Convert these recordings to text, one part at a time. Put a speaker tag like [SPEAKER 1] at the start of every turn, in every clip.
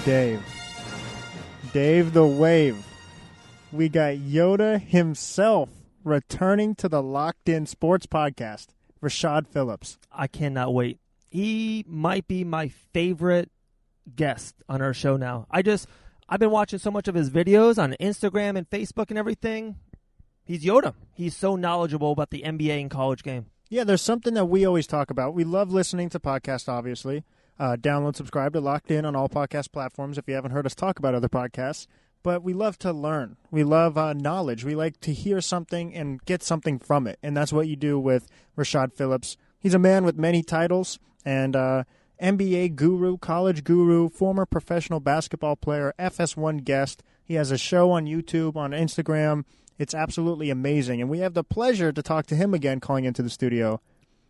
[SPEAKER 1] Dave. Dave the Wave. We got Yoda himself returning to the Locked In Sports Podcast, Rashad Phillips.
[SPEAKER 2] I cannot wait. He might be my favorite guest on our show now. I've been watching so much of his videos on Instagram and Facebook and everything. He's Yoda. He's so knowledgeable about the NBA and college game.
[SPEAKER 1] Yeah, there's something that we always talk about. We love listening to podcasts, obviously. Download, subscribe to Locked In on all podcast platforms if you haven't heard us talk about other podcasts. But we love to learn. We love knowledge. We like to hear something and get something from it. And that's what you do with Rashad Phillips. He's a man with many titles and NBA guru, college guru, former professional basketball player, FS1 guest. He has a show on YouTube, on Instagram. It's absolutely amazing. And we have the pleasure to talk to him again calling into the studio.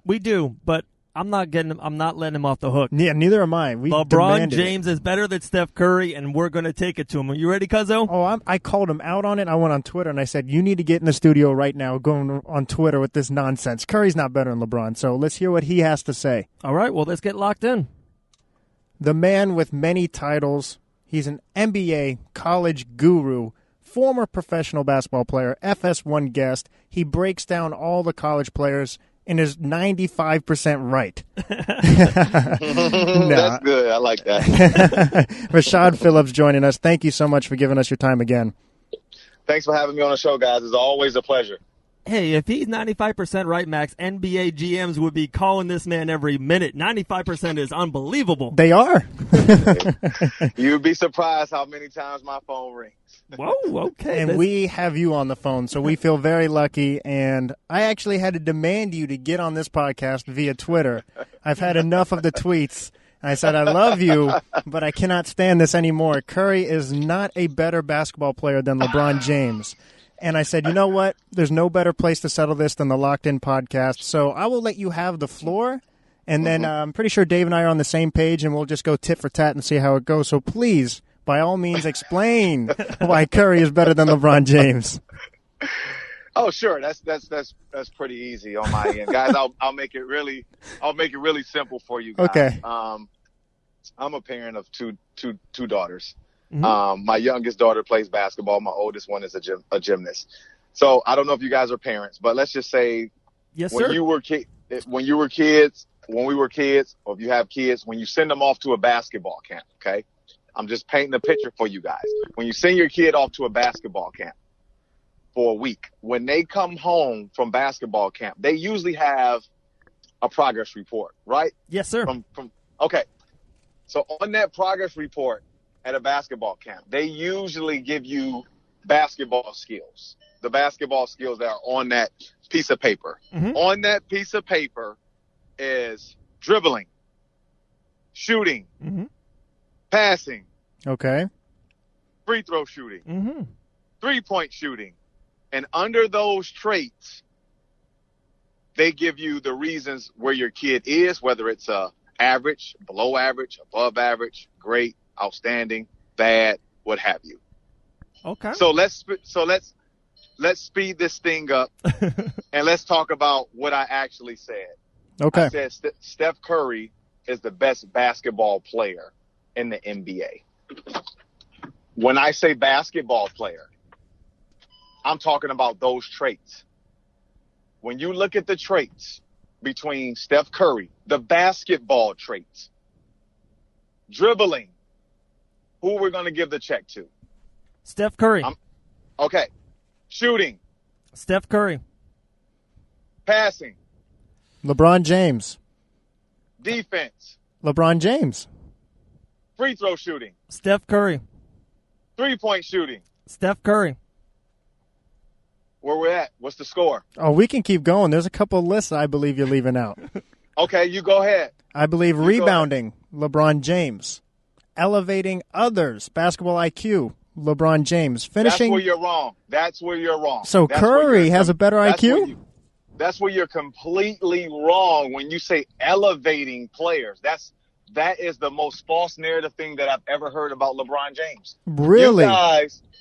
[SPEAKER 2] We do, but I'm not letting him off the hook.
[SPEAKER 1] Yeah, neither am I.
[SPEAKER 2] LeBron James is better than Steph Curry, and we're going to take it to him. Are you ready, Cuzzo?
[SPEAKER 1] Oh, I called him out on it. I went on Twitter, and I said, you need to get in the studio right now going on Twitter with this nonsense. Curry's not better than LeBron, so let's hear what he has to say.
[SPEAKER 2] All right, well, let's get locked in.
[SPEAKER 1] The man with many titles. He's an NBA college guru, former professional basketball player, FS1 guest. He breaks down all the college players and is 95% right.
[SPEAKER 3] That's good. I like that.
[SPEAKER 1] Rashad Phillips joining us. Thank you so much for giving us your time again.
[SPEAKER 3] Thanks for having me on the show, guys. It's always a pleasure.
[SPEAKER 2] Hey, if he's 95% right, Max, NBA GMs would be calling this man every minute. 95% is unbelievable.
[SPEAKER 1] They are.
[SPEAKER 3] You'd be surprised how many times my phone rings.
[SPEAKER 2] Whoa, okay.
[SPEAKER 1] And we have you on the phone, so we feel very lucky. And I actually had to demand you to get on this podcast via Twitter. I've had enough of the tweets. I said, I love you, but I cannot stand this anymore. Curry is not a better basketball player than LeBron James. And I said, you know what? There's no better place to settle this than the Locked In podcast. So I will let you have the floor. And then I'm pretty sure Dave and I are on the same page, and we'll just go tit for tat and see how it goes. So please, by all means, explain why Curry is better than LeBron James.
[SPEAKER 3] Oh, sure. That's pretty easy on my end, guys. I'll make it really simple for you guys.
[SPEAKER 1] Okay.
[SPEAKER 3] I'm a parent of two daughters. Mm-hmm. My youngest daughter plays basketball. My oldest one is a gymnast. So I don't know if you guys are parents, but let's just say,
[SPEAKER 2] yes,
[SPEAKER 3] when
[SPEAKER 2] sir.
[SPEAKER 3] when we were kids, or if you have kids, when you send them off to a basketball camp, okay? I'm just painting a picture for you guys. When you send your kid off to a basketball camp for a week, when they come home from basketball camp, they usually have a progress report, right?
[SPEAKER 2] Yes, sir.
[SPEAKER 3] Okay. So on that progress report at a basketball camp, they usually give you basketball skills, the basketball skills that are on that piece of paper. Mm-hmm. On that piece of paper is dribbling, shooting, mm-hmm. passing,
[SPEAKER 1] okay,
[SPEAKER 3] free throw shooting,
[SPEAKER 2] mm-hmm.
[SPEAKER 3] 3-point shooting. And under those traits, they give you the reasons where your kid is, whether it's average, below average, above average, great, outstanding, bad, what have you.
[SPEAKER 2] Okay.
[SPEAKER 3] So let's speed this thing up and let's talk about what I actually said.
[SPEAKER 1] Okay.
[SPEAKER 3] I said Steph Curry is the best basketball player in the NBA. When I say basketball player, I'm talking about those traits. When you look at the traits between Steph Curry, the basketball traits, dribbling, who we're going to give the check to?
[SPEAKER 2] Steph Curry.
[SPEAKER 3] Okay. Shooting.
[SPEAKER 2] Steph Curry.
[SPEAKER 3] Passing.
[SPEAKER 1] LeBron James.
[SPEAKER 3] Defense.
[SPEAKER 1] LeBron James.
[SPEAKER 3] Free throw shooting.
[SPEAKER 2] Steph Curry.
[SPEAKER 3] 3-point shooting.
[SPEAKER 2] Steph Curry.
[SPEAKER 3] Where we're at? What's the score?
[SPEAKER 1] Oh, we can keep going. There's a couple of lists I believe you're leaving out.
[SPEAKER 3] Okay, you go ahead.
[SPEAKER 1] I believe rebounding, LeBron James. Elevating others, basketball IQ, LeBron James. Finishing.
[SPEAKER 3] That's where you're wrong.
[SPEAKER 1] So Curry has a better IQ?
[SPEAKER 3] That's where you're completely wrong when you say elevating players. That is the most false narrative thing that I've ever heard about LeBron James.
[SPEAKER 1] Really?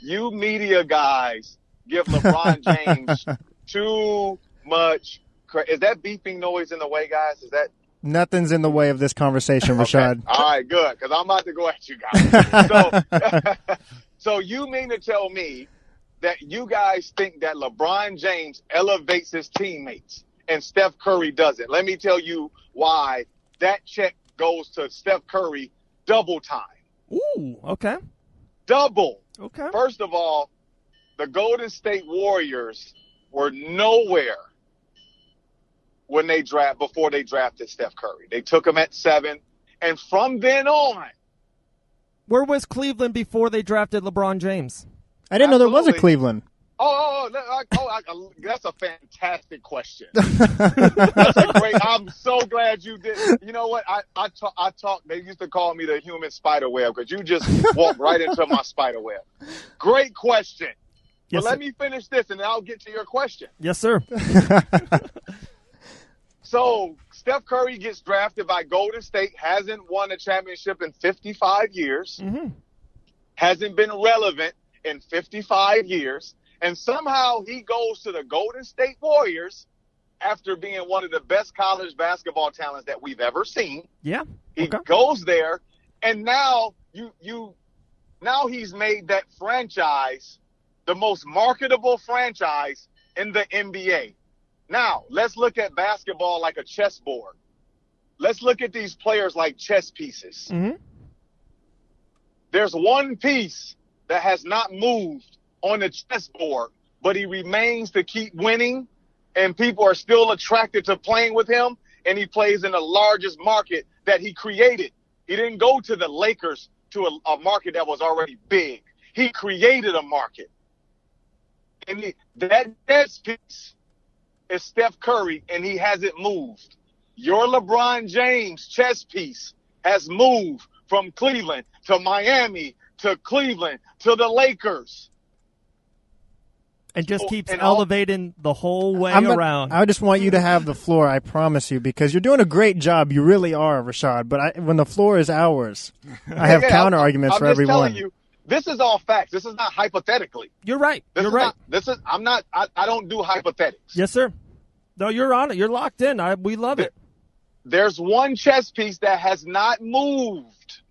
[SPEAKER 3] You media guys give LeBron James too much credit. Is that beeping noise in the way, guys? Is that
[SPEAKER 1] Nothing's in the way of this conversation, Rashad.
[SPEAKER 3] Okay. All right, good, because I'm about to go at you guys. So you mean to tell me that you guys think that LeBron James elevates his teammates and Steph Curry doesn't? Let me tell you why that check goes to Steph Curry double time.
[SPEAKER 2] Ooh, okay.
[SPEAKER 3] Double.
[SPEAKER 2] Okay.
[SPEAKER 3] First of all, the Golden State Warriors were nowhere before they drafted Steph Curry. They took him at 7, and from then on.
[SPEAKER 2] Where was Cleveland before they drafted LeBron James?
[SPEAKER 1] I didn't know there was a Cleveland.
[SPEAKER 3] That's a fantastic question. That's a great. I'm so glad you did. You know what? I talk. They used to call me the human spider web because you just walked right into my spider web. Great question.
[SPEAKER 2] Yes,
[SPEAKER 3] but let me finish this, and then I'll get to your question.
[SPEAKER 2] Yes, sir.
[SPEAKER 3] So Steph Curry gets drafted by Golden State, hasn't won a championship in 55 years, hasn't been relevant in 55 years, and somehow he goes to the Golden State Warriors after being one of the best college basketball talents that we've ever seen.
[SPEAKER 2] Yeah.
[SPEAKER 3] He goes there, and now now he's made that franchise the most marketable franchise in the NBA. Now, let's look at basketball like a chessboard. Let's look at these players like chess pieces.
[SPEAKER 2] Mm-hmm.
[SPEAKER 3] There's one piece that has not moved on the chessboard, but he remains to keep winning, and people are still attracted to playing with him, and he plays in the largest market that he created. He didn't go to the Lakers, to a market that was already big. He created a market. And that chess piece is Steph Curry, and he hasn't moved. Your LeBron James chess piece has moved from Cleveland to Miami to Cleveland to the Lakers.
[SPEAKER 2] And just keeps elevating the whole way around.
[SPEAKER 1] I just want you to have the floor, I promise you, because you're doing a great job. You really are, Rashad. But when the floor is ours, I have counter arguments for everyone.
[SPEAKER 3] I'm just telling you, this is all facts. This is not hypothetically.
[SPEAKER 2] You're right. I
[SPEAKER 3] don't do hypothetics.
[SPEAKER 2] Yes, sir. No, you're on it. You're locked in. We love it.
[SPEAKER 3] There's one chess piece that has not moved,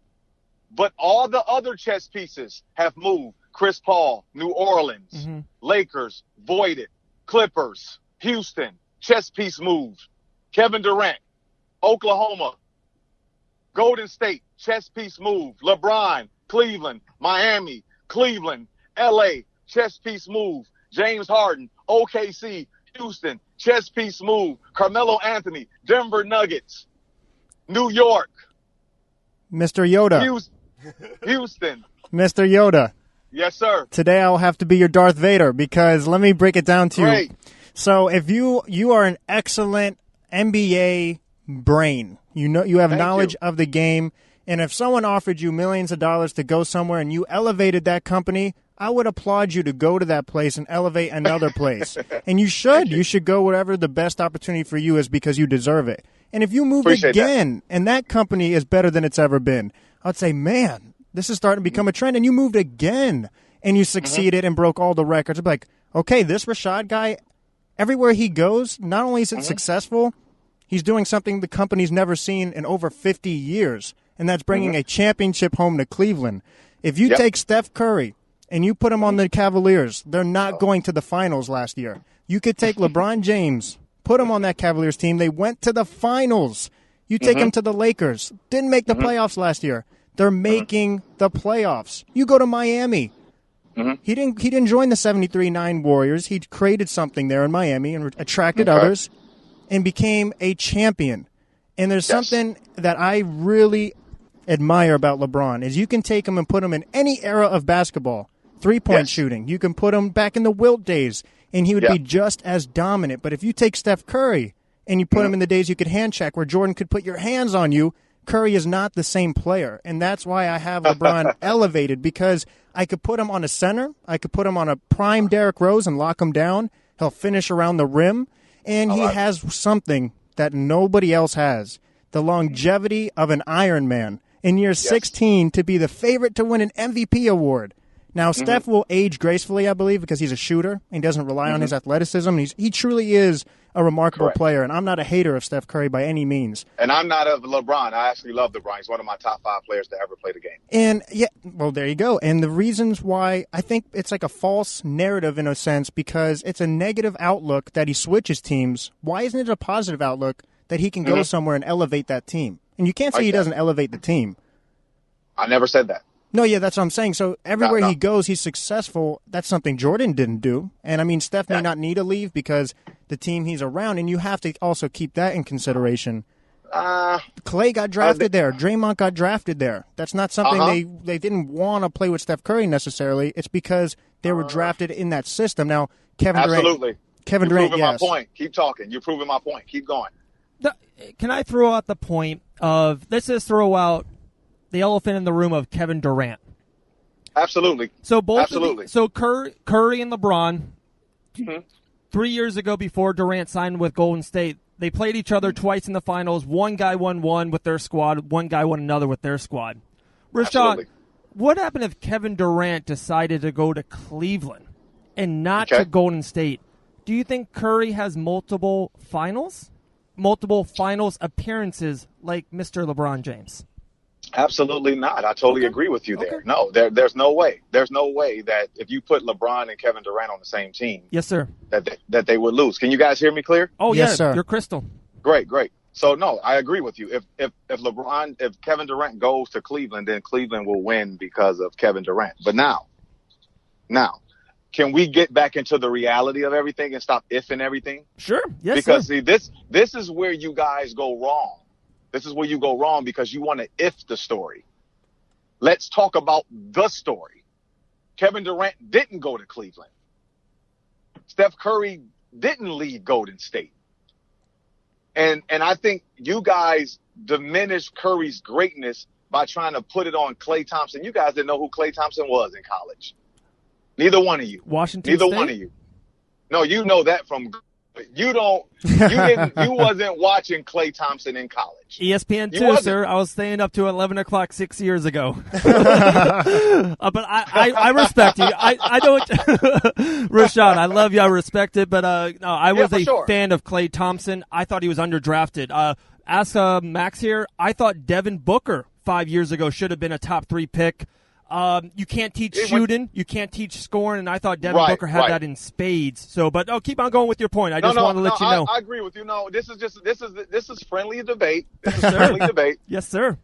[SPEAKER 3] but all the other chess pieces have moved. Chris Paul, New Orleans, Lakers, voided. Clippers, Houston, chess piece moved. Kevin Durant, Oklahoma, Golden State, chess piece moved. LeBron, Cleveland, Miami, Cleveland, LA, chess piece moved. James Harden, OKC, Houston, chess piece move. Carmelo Anthony, Denver Nuggets, New York.
[SPEAKER 1] Mr. Yoda.
[SPEAKER 3] Houston.
[SPEAKER 1] Mr. Yoda.
[SPEAKER 3] Yes, sir.
[SPEAKER 1] Today I'll have to be your Darth Vader because let me break it down to you. So if you are an excellent NBA brain, you have knowledge of the game, and if someone offered you millions of dollars to go somewhere and you elevated that company, I would applaud you to go to that place and elevate another place. And you should. You should go wherever the best opportunity for you is because you deserve it. And if you move again and that company is better than it's ever been, I'd say, man, this is starting to become a trend. And you moved again and you succeeded and broke all the records. I'd be like, okay, this Rashad guy, everywhere he goes, not only is it successful, he's doing something the company's never seen in over 50 years. And that's bringing a championship home to Cleveland. If you take Steph Curry and you put him on the Cavaliers, they're not going to the finals last year. You could take LeBron James, put him on that Cavaliers team. They went to the finals. You take him to the Lakers. Didn't make the playoffs last year. They're making the playoffs. You go to Miami. He didn't join the 73-9 Warriors. He created something there in Miami and attracted others and became a champion. And there's something that I really admire about LeBron is you can take him and put him in any era of basketball. Three-point shooting. You can put him back in the Wilt days, and he would be just as dominant. But if you take Steph Curry and you put him in the days you could hand check where Jordan could put your hands on you, Curry is not the same player. And that's why I have LeBron elevated, because I could put him on a center. I could put him on a prime Derrick Rose and lock him down. He'll finish around the rim. And he has something that nobody else has, the longevity of an Iron Man. In year 16, to be the favorite to win an MVP award. Now, Steph will age gracefully, I believe, because he's a shooter. He doesn't rely on his athleticism. He truly is a remarkable player, and I'm not a hater of Steph Curry by any means.
[SPEAKER 3] And I'm not of LeBron. I actually love LeBron. He's one of my top 5 players to ever play the game.
[SPEAKER 1] And, yeah, well, there you go. And the reasons why I think it's like a false narrative in a sense, because it's a negative outlook that he switches teams. Why isn't it a positive outlook that he can go somewhere and elevate that team? And you can't say he doesn't elevate the team.
[SPEAKER 3] I never said that.
[SPEAKER 1] No, yeah, that's what I'm saying. So everywhere he goes, he's successful. That's something Jordan didn't do. And, I mean, Steph may not need to leave because the team he's around, and you have to also keep that in consideration. Clay got drafted there. Draymond got drafted there. That's not something they didn't want to play with Steph Curry necessarily. It's because they were drafted in that system. Now, Kevin Durant.
[SPEAKER 3] Absolutely.
[SPEAKER 1] Kevin Durant,
[SPEAKER 3] You're proving my point. Keep talking. You're proving my point. Keep going.
[SPEAKER 2] Can I throw out the point of, let's just throw out the elephant in the room of Kevin Durant?
[SPEAKER 3] Absolutely.
[SPEAKER 2] So both
[SPEAKER 3] Absolutely.
[SPEAKER 2] Curry and LeBron, 3 years ago before Durant signed with Golden State, they played each other twice in the finals. One guy won one with their squad. One guy won another with their squad. Rashad, what happened if Kevin Durant decided to go to Cleveland and not to Golden State? Do you think Curry has multiple finals appearances like Mr. LeBron James?
[SPEAKER 3] Absolutely not. I totally agree with you there. No, there's no way. There's no way that if you put LeBron and Kevin Durant on the same team,
[SPEAKER 2] yes, sir,
[SPEAKER 3] that they would lose. Can you guys hear me clear?
[SPEAKER 2] Oh,
[SPEAKER 1] yes,
[SPEAKER 2] yeah,
[SPEAKER 1] sir.
[SPEAKER 2] You're crystal.
[SPEAKER 3] Great. So no, I agree with you. If Kevin Durant goes to Cleveland, then Cleveland will win because of Kevin Durant. But now, can we get back into the reality of everything and stop ifing everything?
[SPEAKER 2] Sure. Yes,
[SPEAKER 3] because
[SPEAKER 2] sir.
[SPEAKER 3] see, this is where you guys go wrong. This is where you go wrong because you want to if the story. Let's talk about the story. Kevin Durant didn't go to Cleveland. Steph Curry didn't leave Golden State. And I think you guys diminish Curry's greatness by trying to put it on Klay Thompson. You guys didn't know who Klay Thompson was in college. Neither one of you.
[SPEAKER 2] Washington
[SPEAKER 3] Neither
[SPEAKER 2] State?
[SPEAKER 3] one of you. No, you know that from you wasn't watching Klay Thompson in college.
[SPEAKER 2] ESPN 2, sir. I was staying up to 11 o'clock 6 years ago. But I respect you. I don't, Rashad, I love you. I respect it. But no, I was a fan of Klay Thompson. I thought he was underdrafted. Ask Max here. I thought Devin Booker 5 years ago should have been a top 3 pick. You can't teach shooting, you can't teach scoring, and I thought Devin Booker had that in spades. So, but keep on going with your point. I just want to let you know.
[SPEAKER 3] I agree with you. No, this is friendly debate. This is friendly debate.
[SPEAKER 2] Yes, sir.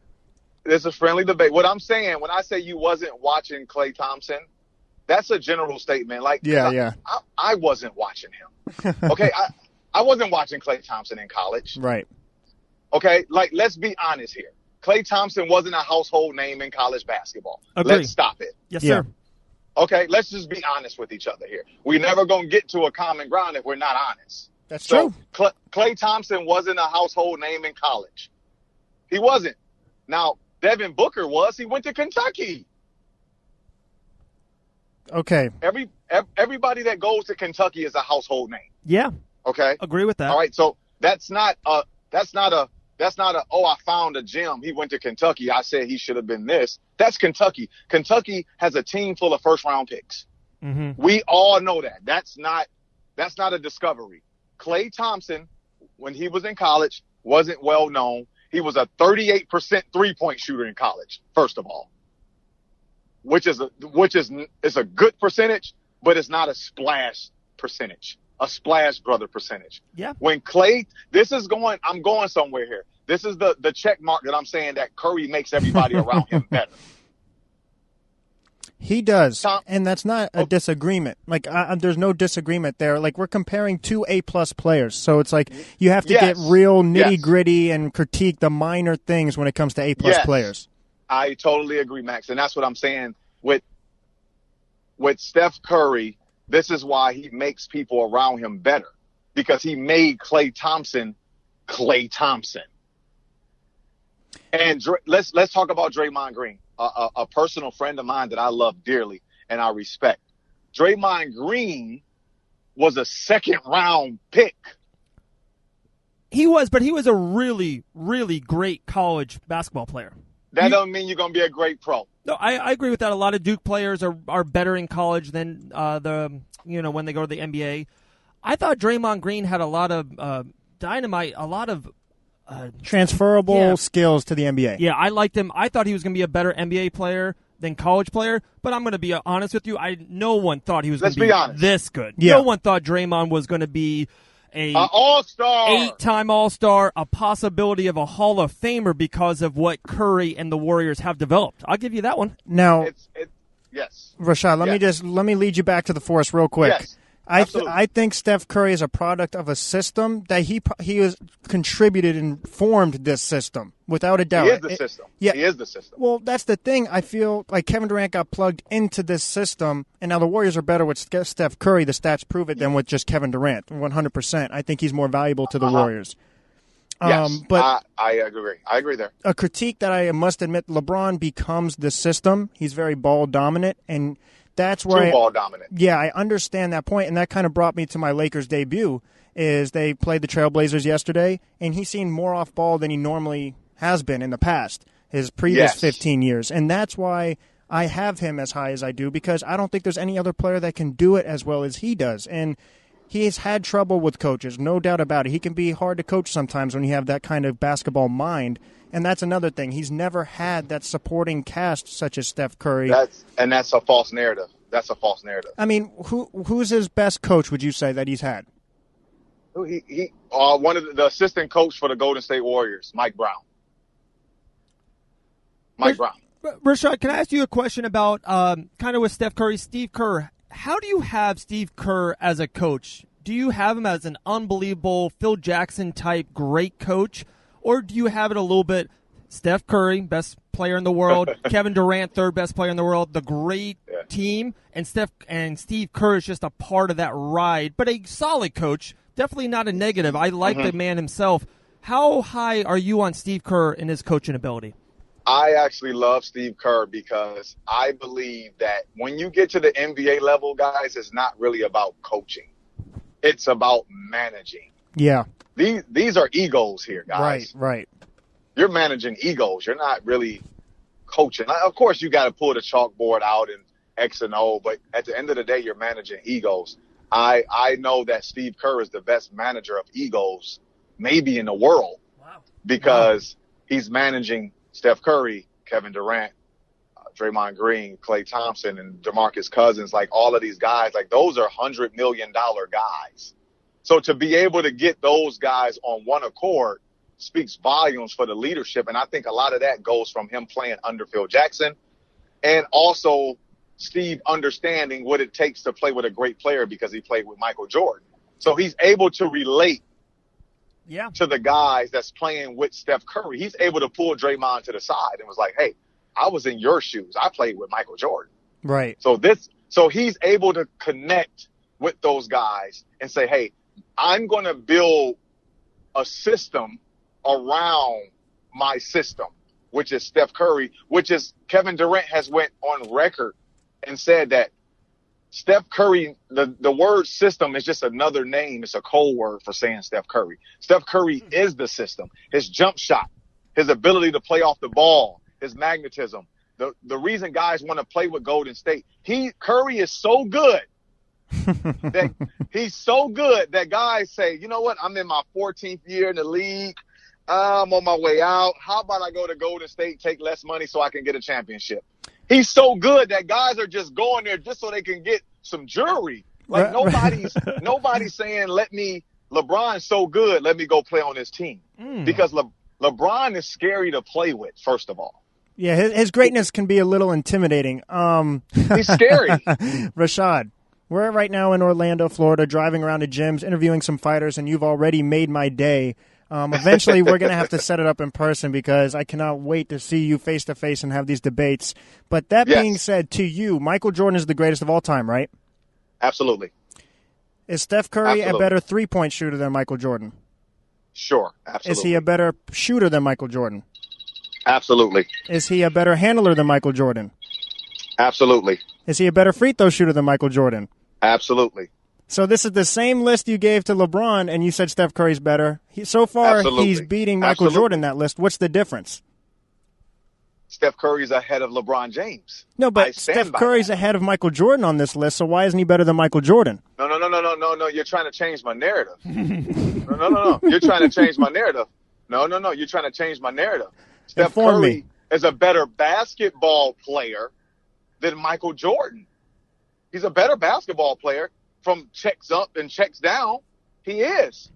[SPEAKER 3] This is friendly debate. What I'm saying when I say you wasn't watching Klay Thompson, that's a general statement. Like, I wasn't watching him. Okay, I wasn't watching Klay Thompson in college.
[SPEAKER 1] Right.
[SPEAKER 3] Okay, like let's be honest here. Klay Thompson wasn't a household name in college basketball.
[SPEAKER 2] Agreed.
[SPEAKER 3] Let's stop it.
[SPEAKER 2] Yes, sir.
[SPEAKER 3] Okay, let's just be honest with each other here. We're never going to get to a common ground if we're not honest.
[SPEAKER 1] That's true.
[SPEAKER 3] Klay Thompson wasn't a household name in college. He wasn't. Now, Devin Booker was. He went to Kentucky.
[SPEAKER 1] Okay.
[SPEAKER 3] Everybody that goes to Kentucky is a household name.
[SPEAKER 2] Yeah.
[SPEAKER 3] Okay.
[SPEAKER 2] Agree with that.
[SPEAKER 3] All right. So that's not a, I found a gem. He went to Kentucky. I said he should have been this. That's Kentucky. Kentucky has a team full of first round picks.
[SPEAKER 2] Mm-hmm.
[SPEAKER 3] We all know that. That's not a discovery. Klay Thompson, when he was in college, wasn't well known. He was a 38% 3-point shooter in college, first of all, which is a good percentage, but it's not a splash percentage. A splash brother percentage.
[SPEAKER 2] Yeah.
[SPEAKER 3] When I'm going somewhere here. This is the check mark that I'm saying that Curry makes everybody around him better.
[SPEAKER 1] He does, and that's not a disagreement. Like, there's no disagreement there. Like, we're comparing two A-plus players, so it's like you have to get real nitty-gritty and critique the minor things when it comes to A-plus players.
[SPEAKER 3] I totally agree, Max, and that's what I'm saying. With Steph Curry, this is why he makes people around him better, because he made Klay Thompson Klay Thompson. And let's talk about Draymond Green, a personal friend of mine that I love dearly and I respect. Draymond Green was a second-round pick.
[SPEAKER 2] He was, but he was a really, really great college basketball player.
[SPEAKER 3] that doesn't mean you're going to be a great pro.
[SPEAKER 2] No, I agree with that. A lot of Duke players are better in college than when they go to the NBA. I thought Draymond Green had a lot of dynamite, a lot of
[SPEAKER 1] transferable skills to the NBA.
[SPEAKER 2] Yeah, I liked him. I thought he was going to be a better NBA player than college player, but I'm going to be honest with you. No one thought he was going to be this good.
[SPEAKER 1] Yeah.
[SPEAKER 2] No one thought Draymond was going to be an
[SPEAKER 3] all-star,
[SPEAKER 2] 8-time All-Star, a possibility of a Hall of Famer because of what Curry and the Warriors have developed. I'll give you that one.
[SPEAKER 1] Now,
[SPEAKER 3] yes,
[SPEAKER 1] Rashad, let me lead you back to the force real quick.
[SPEAKER 3] Yes.
[SPEAKER 1] I think Steph Curry is a product of a system that he has contributed and formed this system without a doubt.
[SPEAKER 3] He is the system. Yeah. He is the system.
[SPEAKER 1] Well, that's the thing. I feel like Kevin Durant got plugged into this system, and now the Warriors are better with Steph Curry. The stats prove it than with just Kevin Durant. 100%. I think he's more valuable to the Warriors.
[SPEAKER 3] Yes,
[SPEAKER 1] but
[SPEAKER 3] I agree. I agree there.
[SPEAKER 1] A critique that I must admit, LeBron becomes the system. He's very ball dominant, and that's where
[SPEAKER 3] ball dominant.
[SPEAKER 1] Yeah, I understand that point, and that kind of brought me to my Lakers debut. Is they played the Trailblazers yesterday, and he's seen more off ball than he normally has been in the past, his previous 15 years, and that's why I have him as high as I do, because I don't think there's any other player that can do it as well as he does, and he's had trouble with coaches, no doubt about it. He can be hard to coach sometimes when you have that kind of basketball mind. And that's another thing. He's never had that supporting cast such as Steph Curry.
[SPEAKER 3] That's a false narrative. That's a false narrative.
[SPEAKER 1] I mean, who's his best coach, would you say, that he's had?
[SPEAKER 3] He one of the assistant coach for the Golden State Warriors, Mike Brown.
[SPEAKER 2] Rashad, can I ask you a question about kind of with Steph Curry, Steve Kerr? How do you have Steve Kerr as a coach? Do you have him as an unbelievable Phil Jackson type great coach? Or do you have it a little bit, Steph Curry, best player in the world, Kevin Durant, third best player in the world, the great team, and Steve Kerr is just a part of that ride, but a solid coach, definitely not a negative. I like the man himself. How high are you on Steve Kerr and his coaching ability?
[SPEAKER 3] I actually love Steve Kerr because I believe that when you get to the NBA level, guys, it's not really about coaching. It's about managing.
[SPEAKER 1] Yeah.
[SPEAKER 3] These are egos here, guys.
[SPEAKER 1] Right.
[SPEAKER 3] You're managing egos. You're not really coaching. Of course, you got to pull the chalkboard out and X and O, but at the end of the day, you're managing egos. I know that Steve Kerr is the best manager of egos maybe in the world.
[SPEAKER 2] Wow.
[SPEAKER 3] Because he's managing Steph Curry, Kevin Durant, Draymond Green, Klay Thompson, and DeMarcus Cousins, like all of these guys, like those are $100 million guys. So to be able to get those guys on one accord speaks volumes for the leadership. And I think a lot of that goes from him playing under Phil Jackson and also Steve understanding what it takes to play with a great player because he played with Michael Jordan. So he's able to relate to the guys that's playing with Steph Curry. He's able to pull Draymond to the side and was like, hey, I was in your shoes. I played with Michael Jordan.
[SPEAKER 1] Right.
[SPEAKER 3] So he's able to connect with those guys and say, hey, I'm going to build a system around my system, which is Steph Curry, which is Kevin Durant has went on record and said that Steph Curry, the word system is just another name. It's a code word for saying Steph Curry. Steph Curry is the system. His jump shot, his ability to play off the ball, his magnetism. The reason guys want to play with Golden State, Curry is so good that he's so good that guys say, you know what, I'm in my 14th year in the league. I'm on my way out. How about I go to Golden State, take less money so I can get a championship? He's so good that guys are just going there just so they can get some jewelry. Like nobody's saying, LeBron's so good, let me go play on his team. Because LeBron is scary to play with, first of all.
[SPEAKER 1] Yeah, his greatness can be a little intimidating.
[SPEAKER 3] He's scary.
[SPEAKER 1] Rashad, we're right now in Orlando, Florida, driving around to gyms, interviewing some fighters, and you've already made my day. Eventually, we're going to have to set it up in person because I cannot wait to see you face-to-face and have these debates. But that being said, to you, Michael Jordan is the greatest of all time, right?
[SPEAKER 3] Absolutely.
[SPEAKER 1] Is Steph Curry a better three-point shooter than Michael Jordan?
[SPEAKER 3] Sure, absolutely.
[SPEAKER 1] Is he a better shooter than Michael Jordan?
[SPEAKER 3] Absolutely.
[SPEAKER 1] Is he a better handler than Michael Jordan?
[SPEAKER 3] Absolutely.
[SPEAKER 1] Is he a better free throw shooter than Michael Jordan?
[SPEAKER 3] Absolutely.
[SPEAKER 1] So this is the same list you gave to LeBron, and you said Steph Curry's better. So far, he's beating Michael Jordan that list. What's the difference?
[SPEAKER 3] Steph Curry's ahead of LeBron James.
[SPEAKER 1] No, but Steph Curry's ahead of Michael Jordan on this list, so why isn't he better than Michael Jordan?
[SPEAKER 3] No. You're trying to change my narrative. No. You're trying to change my narrative. No. You're trying to change my narrative. Steph Curry is a better basketball player than Michael Jordan. He's a better basketball player from checks up and checks down. He is.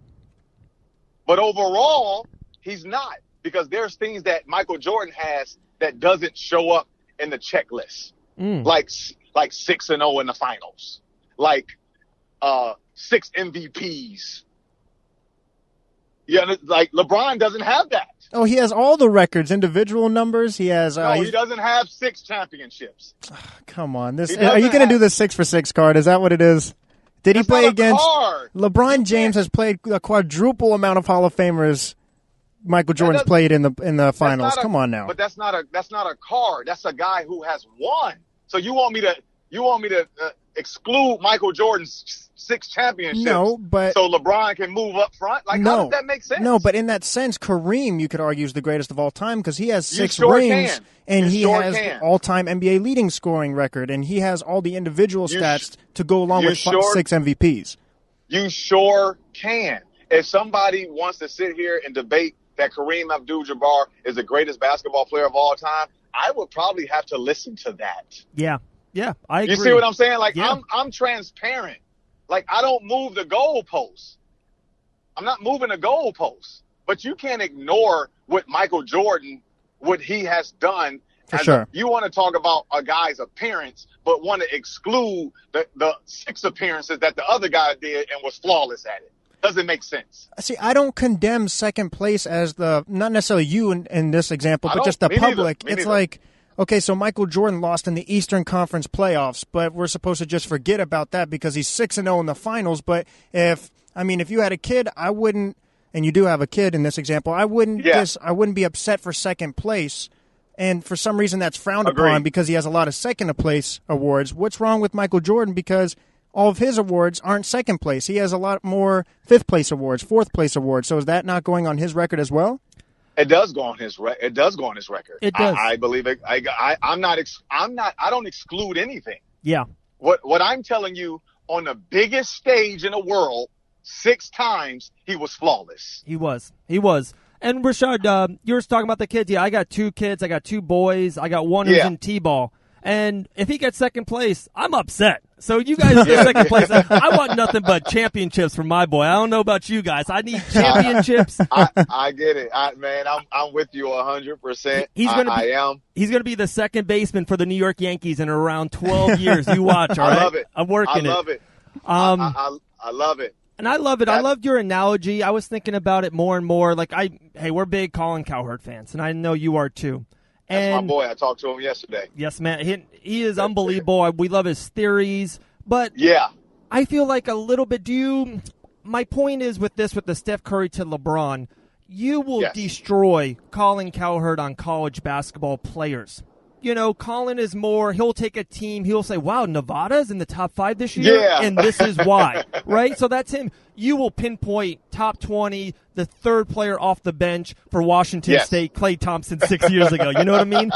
[SPEAKER 3] But overall, he's not, because there's things that Michael Jordan has that doesn't show up in the checklist, like 6-0 in the finals, like 6 MVPs. Yeah, like LeBron doesn't have that.
[SPEAKER 1] Oh, he has all the records, individual numbers. He has.
[SPEAKER 3] No, he doesn't have 6 championships.
[SPEAKER 1] Come on, are you going to do the 6-for-6 card? Is that what it is? Did he play against LeBron James? Has played a quadruple amount of Hall of Famers. Michael Jordan's played in the finals. Come on now.
[SPEAKER 3] But that's not a card. That's a guy who has won. So you want me to exclude Michael Jordan's 6 championships?
[SPEAKER 1] No, but
[SPEAKER 3] so LeBron can move up front. Like, how does that make sense?
[SPEAKER 1] No, but in that sense, Kareem, you could argue, is the greatest of all time because he has 6 rings and he has all-time NBA leading scoring record, and he has all the individual stats to go along with 6 MVPs.
[SPEAKER 3] You sure can. If somebody wants to sit here and debate that Kareem Abdul-Jabbar is the greatest basketball player of all time, I would probably have to listen to that.
[SPEAKER 2] Yeah, I agree.
[SPEAKER 3] You see what I'm saying? Like, I'm transparent. Like, I don't move the goalposts. I'm not moving the goalposts. But you can't ignore what Michael Jordan, what he has done.
[SPEAKER 1] For sure.
[SPEAKER 3] You want to talk about a guy's appearance, but want to exclude the 6 appearances that the other guy did and was flawless at it. Doesn't make sense.
[SPEAKER 1] See, I don't condemn second place as not necessarily you in this example, but just the public. It's like, okay, so Michael Jordan lost in the Eastern Conference playoffs, but we're supposed to just forget about that because he's 6-0 in the finals. But if you had a kid, I wouldn't, and you do have a kid in this example, I wouldn't be upset for second place. And for some reason that's frowned upon because he has a lot of second place awards. What's wrong with Michael Jordan? Because all of his awards aren't second place. He has a lot more fifth place awards, fourth place awards. So is that not going on his record as well?
[SPEAKER 3] It does go on his record. It does go on his record.
[SPEAKER 2] It does.
[SPEAKER 3] I believe it. I don't exclude anything.
[SPEAKER 2] Yeah.
[SPEAKER 3] What I'm telling you, on the biggest stage in the world, 6 times he was flawless.
[SPEAKER 2] He was. And Rashad, you were talking about the kids. Yeah, I got 2 kids. I got 2 boys. I got one who's in T-ball. And if he gets second place, I'm upset. So you guys get second place. I want nothing but championships for my boy. I don't know about you guys. I need championships.
[SPEAKER 3] I get it, man. I'm with you 100%.
[SPEAKER 2] He's gonna be the second baseman for the New York Yankees in around 12 years. You watch. All right?
[SPEAKER 3] I love it.
[SPEAKER 2] I'm working it.
[SPEAKER 3] I love it. I love it.
[SPEAKER 2] And I love it. I loved your analogy. I was thinking about it more and more. Like, we're big Colin Cowherd fans, and I know you are too.
[SPEAKER 3] That's my boy. I talked to him yesterday.
[SPEAKER 2] Yes, man. He is unbelievable. We love his theories. But I feel like a little bit, my point is with the Steph Curry to LeBron, you will destroy Colin Cowherd on college basketball players. You know, Colin is more, he'll take a team, he'll say, wow, Nevada's in the top 5 this year, and this is why, right? So that's him. You will pinpoint top 20, the 3rd player off the bench for Washington State, Klay Thompson 6 years ago. You know what I mean?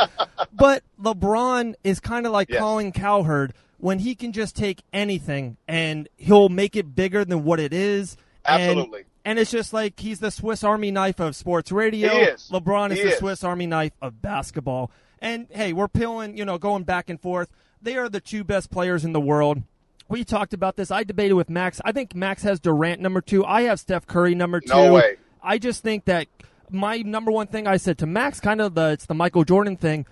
[SPEAKER 2] But LeBron is kind of like Colin Cowherd when he can just take anything and he'll make it bigger than what it is.
[SPEAKER 3] Absolutely.
[SPEAKER 2] And it's just like he's the Swiss Army knife of sports radio.
[SPEAKER 3] He is.
[SPEAKER 2] LeBron is the Swiss Army knife of basketball. And, hey, we're going back and forth. They are the 2 best players in the world. We talked about this. I debated with Max. I think Max has Durant number 2. I have Steph Curry number 2.
[SPEAKER 3] No way.
[SPEAKER 2] I just think that my number 1 thing I said to Max, it's the Michael Jordan thing.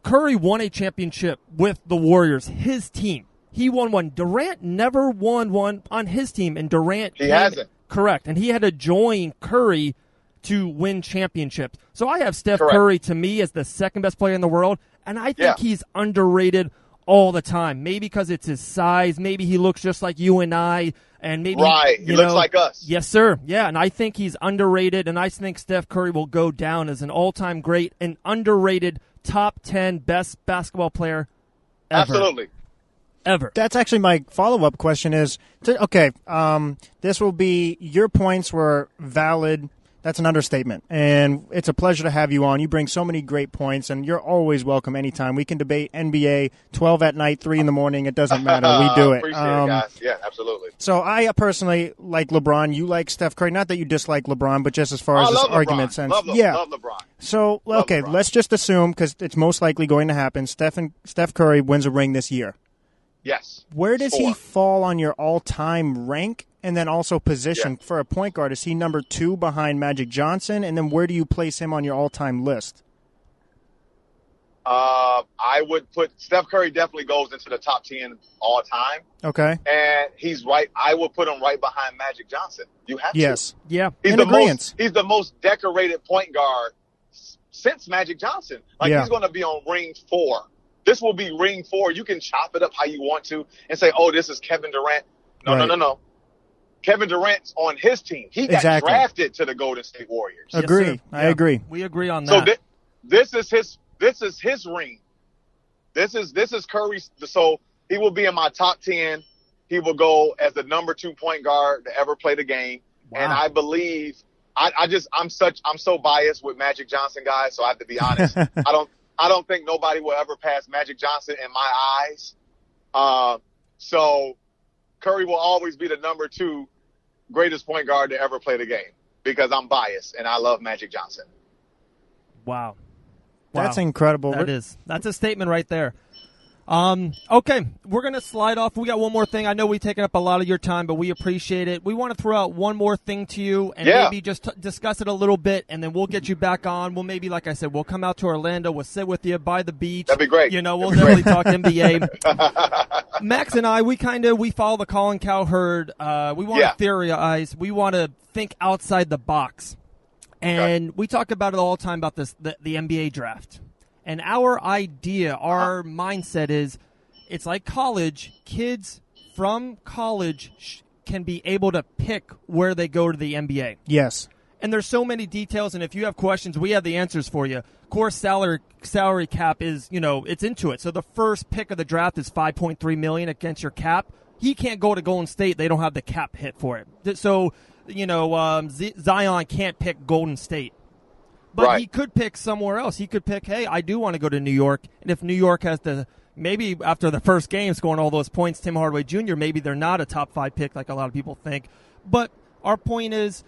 [SPEAKER 2] Curry won a championship with the Warriors, his team. He won one. Durant never won one on his team, and Durant
[SPEAKER 3] hasn't.
[SPEAKER 2] Correct. And he had to join Curry to win championships. So I have Steph Curry to me as the 2nd best player in the world, and I think he's underrated all the time. Maybe because it's his size. Maybe he looks just like you and I, and maybe
[SPEAKER 3] he looks like us.
[SPEAKER 2] Yes, sir. Yeah, and I think he's underrated, and I think Steph Curry will go down as an all-time great and underrated top 10 best basketball player ever.
[SPEAKER 3] Absolutely.
[SPEAKER 2] Ever.
[SPEAKER 1] That's actually my follow-up question is, this will be, your points were valid That's an understatement, and it's a pleasure to have you on. You bring so many great points, and you're always welcome anytime. We can debate NBA 12 at night, 3 in the morning. It doesn't matter. We do it.
[SPEAKER 3] Appreciate it, guys. Yeah, absolutely.
[SPEAKER 1] So I personally like LeBron. You like Steph Curry. Not that you dislike LeBron, but just as far as this argument sense.
[SPEAKER 3] Love LeBron.
[SPEAKER 1] So, okay, let's just assume, because it's most likely going to happen, Steph Curry wins a ring this year.
[SPEAKER 3] Yes.
[SPEAKER 1] Where does he fall on your all-time rank? And then also position for a point guard. Is he number 2 behind Magic Johnson? And then where do you place him on your all-time list?
[SPEAKER 3] I would put Steph Curry definitely goes into the top 10 all time.
[SPEAKER 1] Okay.
[SPEAKER 3] And he's right. I would put him right behind Magic Johnson. You have to.
[SPEAKER 1] Yes.
[SPEAKER 2] Yeah.
[SPEAKER 3] He's the most decorated point guard since Magic Johnson. He's going to be on ring 4. This will be ring 4. You can chop it up how you want to and say, oh, this is Kevin Durant. No. Kevin Durant's on his team. He got drafted to the Golden State Warriors.
[SPEAKER 1] Agree.
[SPEAKER 2] Yes,
[SPEAKER 1] I agree.
[SPEAKER 2] We agree on that.
[SPEAKER 3] So this is his ring. This is Curry's. So he will be in my top 10. He will go as the number 2 point guard to ever play the game. Wow. And I believe I'm so biased with Magic Johnson, guys. So I have to be honest. I don't think nobody will ever pass Magic Johnson in my eyes. So Curry will always be the number 2 greatest point guard to ever play the game because I'm biased and I love Magic Johnson.
[SPEAKER 2] Wow.
[SPEAKER 1] That's incredible.
[SPEAKER 2] That's a statement right there. Okay, we're going to slide off. We got one more thing. I know we've taken up a lot of your time, but we appreciate it. We want to throw out one more thing to you and maybe just discuss it a little bit, and then we'll get you back on. We'll maybe, like I said, we'll come out to Orlando. We'll sit with you by the beach.
[SPEAKER 3] That'd be great.
[SPEAKER 2] We'll definitely talk NBA. Max and I, we follow the Colin Cowherd. We want to theorize. We want to think outside the box. And we talk about it all the time about the NBA draft. And our idea, our mindset is it's like college. Kids from college can be able to pick where they go to the NBA.
[SPEAKER 1] Yes.
[SPEAKER 2] And there's so many details, and if you have questions, we have the answers for you. Of course, salary cap is, it's into it. So the first pick of the draft is $5.3 million against your cap. He can't go to Golden State. They don't have the cap hit for it. So, Zion can't pick Golden State. But he could pick somewhere else. He could pick, hey, I do want to go to New York. And if New York has to, maybe after the first game scoring all those points, Tim Hardaway Jr., maybe they're not a top 5 pick like a lot of people think. But our point is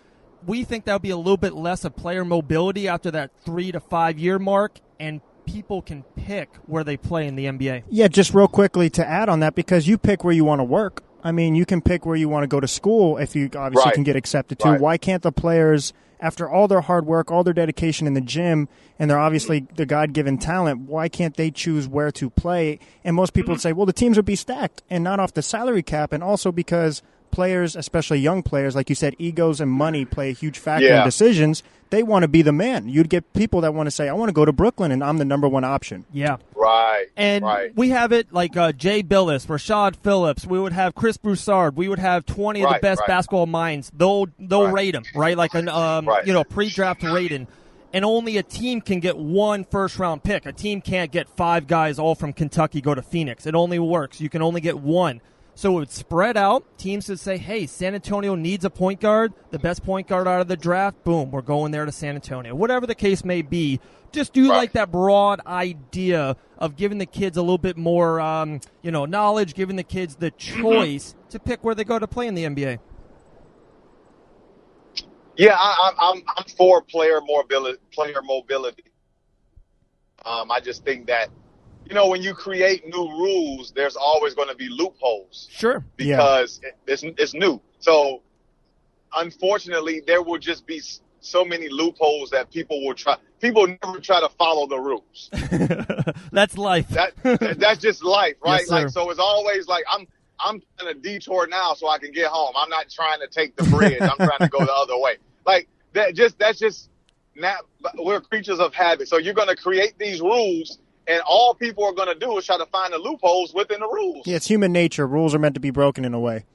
[SPEAKER 2] we think that would be a little bit less of player mobility after that 3 to 5 year mark, and people can pick where they play in the NBA.
[SPEAKER 1] Yeah, just real quickly to add on that, because you pick where you want to work. I mean, you can pick where you want to go to school if you obviously can get accepted to. Why can't the players, after all their hard work, all their dedication in the gym, and they're obviously the God-given talent, why can't they choose where to play? And most people would say, well, the teams would be stacked and not off the salary cap, and also because players, especially young players, like you said, egos and money play a huge factor in decisions. They want to be the man. You'd get people that want to say, I want to go to Brooklyn, and I'm the number 1 option.
[SPEAKER 2] Yeah.
[SPEAKER 3] Right.
[SPEAKER 2] And we have it like Jay Billis, Rashad Phillips. We would have Chris Broussard. We would have 20 of the best basketball minds. They'll rate them, right? Like an pre-draft rating. And only a team can get 1 first-round pick. A team can't get 5 guys all from Kentucky go to Phoenix. It only works. You can only get 1. So it would spread out. Teams would say, hey, San Antonio needs a point guard. The best point guard out of the draft, boom, we're going there to San Antonio. Whatever the case may be, just do like that broad idea of giving the kids a little bit more knowledge, giving the kids the choice to pick where they go to play in the NBA.
[SPEAKER 3] Yeah, I'm for player mobility. I just think that, when you create new rules, there's always going to be loopholes.
[SPEAKER 2] Sure.
[SPEAKER 3] Because it's new. So, unfortunately, there will just be so many loopholes that people never try to follow the rules.
[SPEAKER 2] That's life.
[SPEAKER 3] That's just life, right?
[SPEAKER 2] Yes,
[SPEAKER 3] so it's always like I'm trying to detour now so I can get home. I'm not trying to take the bridge. I'm trying to go the other way. Like that's just not, we're creatures of habit. So you're going to create these rules, and all people are going to do is try to find the loopholes within the rules.
[SPEAKER 1] Yeah, it's human nature. Rules are meant to be broken in a way.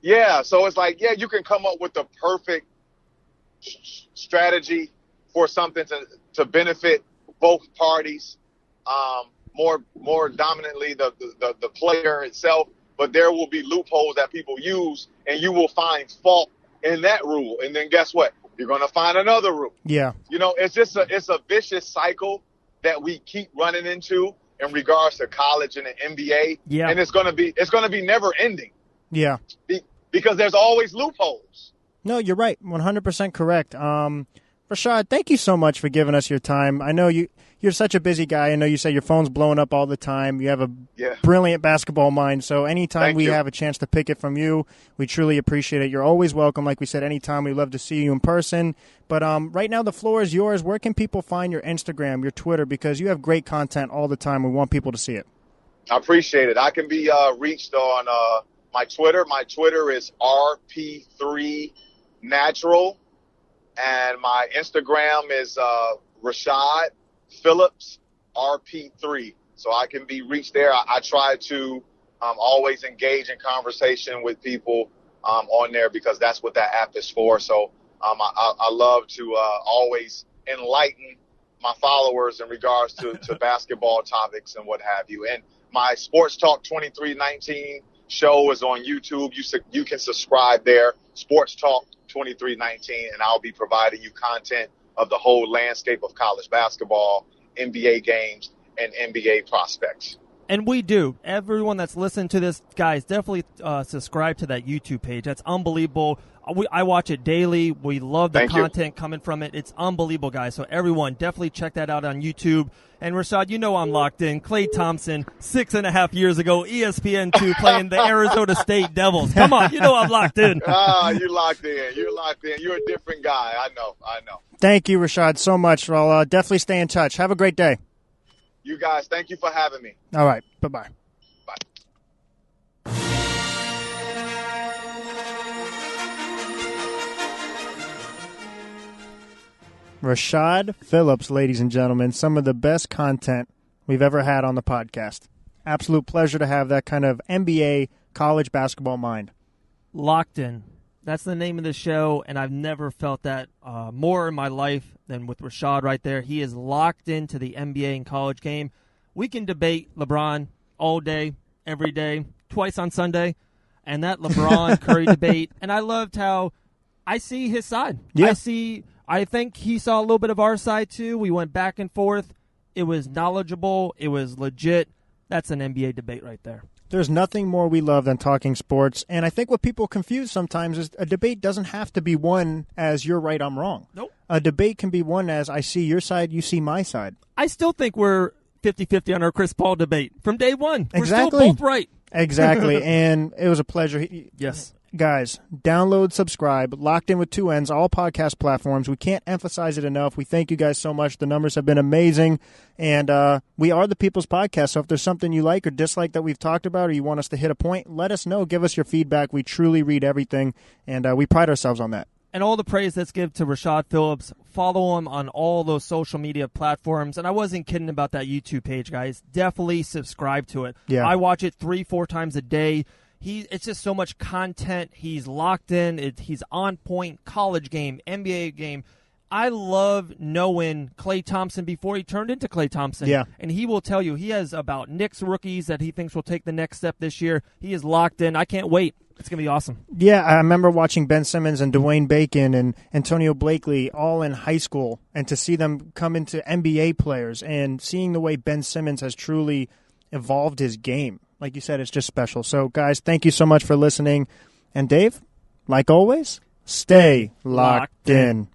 [SPEAKER 3] Yeah, so it's like, you can come up with the perfect strategy for something to benefit both parties, more dominantly the player itself, but there will be loopholes that people use, and you will find fault in that rule. And then guess what? You're going to find another route.
[SPEAKER 1] Yeah.
[SPEAKER 3] You know, it's a vicious cycle that we keep running into in regards to college and the NBA.
[SPEAKER 2] Yeah.
[SPEAKER 3] And it's going to be never ending.
[SPEAKER 1] Yeah.
[SPEAKER 3] Because there's always loopholes.
[SPEAKER 1] No, you're right. 100% correct. Rashad, thank you so much for giving us your time. I know you're such a busy guy. I know you say your phone's blowing up all the time. You have a brilliant basketball mind. So anytime we have a chance to pick it from you, we truly appreciate it. You're always welcome. Like we said, anytime we love to see you in person. But right now the floor is yours. Where can people find your Instagram, your Twitter? Because you have great content all the time. We want people to see it. I
[SPEAKER 3] appreciate it. I can be reached on my Twitter. My Twitter is RP3Natural. And my Instagram is Rashad Phillips RP3. So I can be reached there. I try to always engage in conversation with people on there because that's what that app is for. So I love to always enlighten my followers in regards to basketball topics and what have you. And my Sports Talk 2319 show is on YouTube. You can subscribe there, Sports Talk 2319, and I'll be providing you content of the whole landscape of college basketball, NBA games, and NBA prospects.
[SPEAKER 2] And we do. Everyone that's listening to this, guys, definitely subscribe to that YouTube page. That's unbelievable. I watch it daily. We love the content coming from it. It's unbelievable, guys. So everyone, definitely check that out on YouTube. And Rashad, you know I'm locked in. Klay Thompson, 6.5 years ago, ESPN2, playing the Arizona State Devils. Come on, you know I'm locked in.
[SPEAKER 3] You're locked in. You're locked in. You're a different guy. I know.
[SPEAKER 1] Thank you, Rashad, so much. I'll definitely stay in touch. Have a great day.
[SPEAKER 3] You guys, thank you for having me.
[SPEAKER 1] All right. Bye-bye.
[SPEAKER 3] Bye.
[SPEAKER 1] Rashad Phillips, ladies and gentlemen, some of the best content we've ever had on the podcast. Absolute pleasure to have that kind of NBA college basketball mind.
[SPEAKER 2] Locked in. That's the name of the show, and I've never felt that more in my life than with Rashad right there. He is locked into the NBA and college game. We can debate LeBron all day, every day, twice on Sunday, and that LeBron Curry debate. And I loved how I see his side.
[SPEAKER 1] Yeah.
[SPEAKER 2] I think he saw a little bit of our side, too. We went back and forth. It was knowledgeable. It was legit. That's an NBA debate right there.
[SPEAKER 1] There's nothing more we love than talking sports. And I think what people confuse sometimes is a debate doesn't have to be won as you're right, I'm wrong.
[SPEAKER 2] Nope.
[SPEAKER 1] A debate can be won as I see your side, you see my side.
[SPEAKER 2] I still think we're 50-50 on our Chris Paul debate from day one.
[SPEAKER 1] Exactly.
[SPEAKER 2] We're still both right.
[SPEAKER 1] Exactly. And it was a pleasure.
[SPEAKER 2] Yes.
[SPEAKER 1] Guys, download, subscribe, Locked In with Two N's, all podcast platforms. We can't emphasize it enough. We thank you guys so much. The numbers have been amazing. And we are the People's Podcast. So if there's something you like or dislike that we've talked about or you want us to hit a point, let us know. Give us your feedback. We truly read everything, and we pride ourselves on that.
[SPEAKER 2] And all the praise that's given to Rashad Phillips. Follow him on all those social media platforms. And I wasn't kidding about that YouTube page, guys. Definitely subscribe to it.
[SPEAKER 1] Yeah.
[SPEAKER 2] I watch it 3-4 times a day. It's just so much content. He's locked in. He's on point. College game, NBA game. I love knowing Klay Thompson before he turned into Klay Thompson.
[SPEAKER 1] Yeah.
[SPEAKER 2] And he will tell you, he has about Knicks rookies that he thinks will take the next step this year. He is locked in. I can't wait. It's going to be awesome.
[SPEAKER 1] Yeah, I remember watching Ben Simmons and Dwayne Bacon and Antonio Blakely all in high school, and to see them come into NBA players and seeing the way Ben Simmons has truly evolved his game. Like you said, it's just special. So, guys, thank you so much for listening. And, Dave, like always, stay locked in.